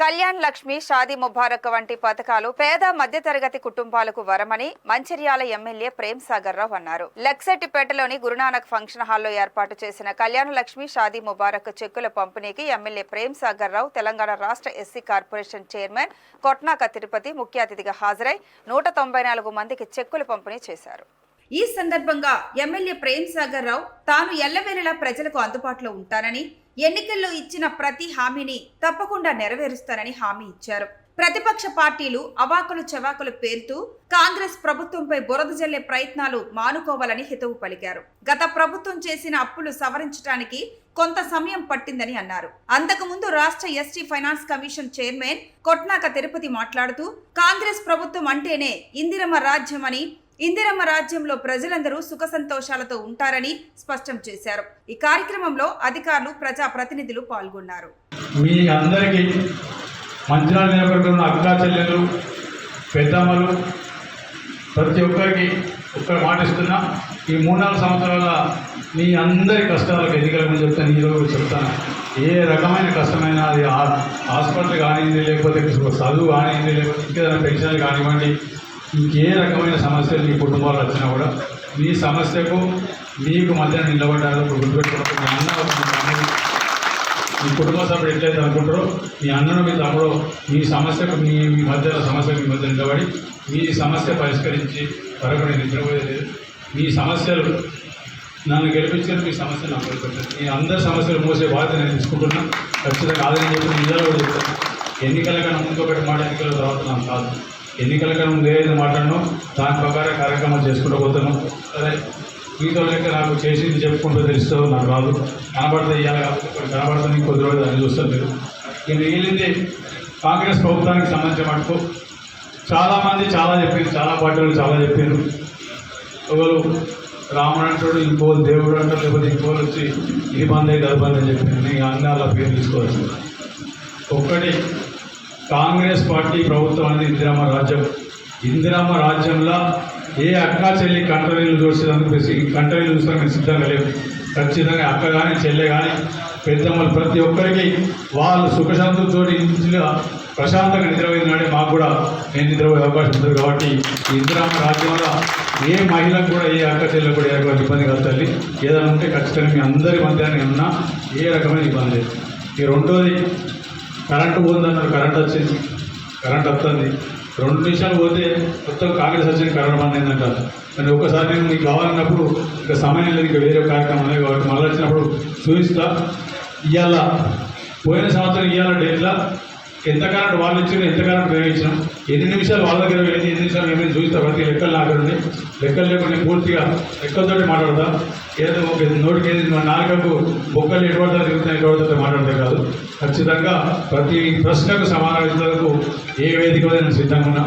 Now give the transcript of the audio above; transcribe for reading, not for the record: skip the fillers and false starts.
కళ్యాణ్ లక్ష్మి, షాదీ ముబారక్ వంటి పథకాలు పేద మధ్యతరగతి కుటుంబాలకు వరమని మంచిర్యాల ఎమ్మెల్యే ప్రేమ్ సాగర్ రావు అన్నారు. లక్సెట్టిపేటలోని గురునానక్ ఫంక్షన్ హాల్లో ఏర్పాటు చేసిన కళ్యాణ్ లక్ష్మి, షాదీ ముబారక్ చెక్కుల పంపిణీకి ఎమ్మెల్యే ప్రేమ్ సాగర్ రావు, తెలంగాణ రాష్ట్ర SC corporation chairman Kotnaka Tirupati ముఖ్య అతిథిగా హాజరై 194 మందికి చెక్కులు పంపిణీ చేశారు. ఈ సందర్భంగా ఎమ్మెల్యే ప్రేమ్ సాగర్ రావు తాను ఎల్లవేళలా ప్రజలకు అందుబాటులో ఉంటానని, ఎన్నికల్లో ఇచ్చిన ప్రతి హామీని తప్పకుండా నెరవేరుస్తానని హామీ ఇచ్చారు. ప్రతిపక్ష పార్టీలు అవాకులు చవాకులు పేరుతూ కాంగ్రెస్ ప్రభుత్వంపై బురద జల్లే ప్రయత్నాలు మానుకోవాలని హితవు పలికారు. గత ప్రభుత్వం చేసిన అప్పులు సవరించడానికి కొంత సమయం పట్టిందని అన్నారు. అంతకుముందు రాష్ట్ర ST finance commission chairman Kotnaka Tirupati మాట్లాడుతూ కాంగ్రెస్ ప్రభుత్వం అంటేనే ఇందిరమ్మ రాజ్యం అని, ఇందిరమ్మ రాజ్యంలో ప్రజలందరూ సుఖ సంతోషాలతో ఉంటారని స్పష్టం చేశారు. ఈ కార్యక్రమంలో అధికారులు, ప్రజా ప్రతినిధులు పాల్గొన్నారు. మీ అందరికీ మంచిర్యాల నియోజకవర్గంలో అక్కా చెల్లెలు, పెద్దమ్మలు ప్రతి ఒక్కరికి ఒక్క మాట ఇస్తున్నా. ఈ 3-4 సంవత్సరాల మీ అందరి కష్టాలకు ఎన్నికల ముందు చెప్తాను, ఈరోజు చెప్తాను. ఏ రకమైన కష్టమైనా అది హాస్పిటల్ కానివ్వండి, లేకపోతే చదువు కానివ్వండి, లేకపోతే ఇంకేదైనా పెన్షన్లు కానివ్వండి, ఇంకే రకమైన సమస్యలు మీ కుటుంబాలు వచ్చినా కూడా మీ సమస్యకు మీకు మధ్య నిలబడ్డారు. గుర్తుపెట్టుకుంటే మీ అన్న, మీ కుటుంబ సభ్యుడు ఎట్లయితే అనుకుంటారో మీ అన్నను, మీ తమ్ముడు మీ సమస్యకు మీ మధ్యలో సమస్యకు మీ మధ్య నిలబడి మీ సమస్య పరిష్కరించి వరకు నేను నిద్రపోయేది. మీ సమస్యలు నన్ను గెలిపించారు, మీ సమస్యలు నాకు పరిష్కరించారు. మీ అందరి సమస్యలు మోసే బాధ్యత నేను తీసుకుంటున్నా. ఖచ్చితంగా కాదని చెప్పి నిజాలు కూడా చెప్తాను. ఎన్నికల కన్నా ముందు ఒకటి మాట, ఎన్నికల తర్వాత నాకు కాదు. ఎన్నికల కన్నా ముందు ఏదైతే మాట్లాడినో దాని ప్రకారం కార్యక్రమాలు చేసుకుంటూ పోతాను. సరే, మీతో లెక్క నాకు చేసింది చెప్పుకుంటూ తెలుస్తుందో నాకు రాదు. కనబడితే ఇవ్వాలి, కాబట్టి కొన్ని కనబడుతుంది, కొద్ది రోజులు దాన్ని చూస్తాను. మీరు ఇది మిగిలింది కాంగ్రెస్ ప్రభుత్వానికి సంబంధించిన మటుకు చాలామంది చాలా చెప్పారు, చాలా పార్టీలు చాలా చెప్పారు. ఒకరు రాముడు అంటాడు, ఇంకో దేవుడు అంటారు, లేకపోతే ఇంకోరు వచ్చి ఇది బంద్ అయితే అది బంద్ అని చెప్పారు. నేను అన్ని అలా పేరు తీసుకోవచ్చు. ఒక్కటి, కాంగ్రెస్ పార్టీ ప్రభుత్వం అనేది ఇందిరమ్మ రాజ్యం. ఇందిరమ్మ రాజ్యంలో ఏ అక్క చెల్లి కంటరీలు చూసేందుకు కంటరీలు చూసుకోవడానికి సిద్ధంగా లేవు. ఖచ్చితంగా అక్క కానీ, చెల్లె కానీ, పెద్దమ్మలు ప్రతి ఒక్కరికి వాళ్ళు సుఖశాంతులతో ఇంటిలో ప్రశాంతంగా నిద్రపోయిన నాడే మాకు కూడా నేను నిద్రపోయే అవకాశం ఉంటుంది. కాబట్టి ఇందిరమ్మ రాజ్యంలో ఏ మహిళకు కూడా, ఏ అక్క చెల్లెకు కూడా ఎటువంటి ఇబ్బంది కలుగుతుంది. ఏదైనా ఉంటే ఖచ్చితంగా మీ అందరి మధ్యాహ్నం ఉన్నా ఏ రకమైన ఇబ్బంది లేదు. ఈ రెండోది, కరెంటు పోతుందన్నారు, కరెంట్ వచ్చింది, కరెంట్ వస్తుంది. 2 నిమిషాలు పోతే మొత్తం కాంగ్రెస్ వచ్చింది, కరెంట్ బంద్ అయిందంటారు. కానీ ఒక్కసారి నేను మీకు కావాలన్నప్పుడు ఇంకా సమయం లేదు, ఇంకా వేరే కార్యక్రమం ఉన్నాయి కాబట్టి మళ్ళీ వచ్చినప్పుడు చూపిస్తా. ఇవాళ పోయిన సంవత్సరం ఇవాళ డేట్లో ఎంత కరెంట్ వాళ్ళు ఇచ్చినా, ఎంత కరెంట్ మేము ఇచ్చినాం, ఎన్ని నిమిషాలు వాళ్ళ దగ్గర వెళ్ళి ఎన్ని నిమిషాలు ఏమైనా చూపిస్తా. ప్రతి లెక్కలు నాకు ఉండి లెక్కలు లేకుండా పూర్తిగా లెక్కలతోటి మాట్లాడతా. ఏదో ఒక నోటికి ఏది నాలుగకు బొక్కలు ఎటువంటి తిరుగుతున్నాయి, ఎటువంటి మాట్లాడితే కాదు. ఖచ్చితంగా ప్రతి ప్రశ్నకు సమాధానం ఇచ్చేందుకు ఏ వేదిక సిద్ధంగా ఉన్నా.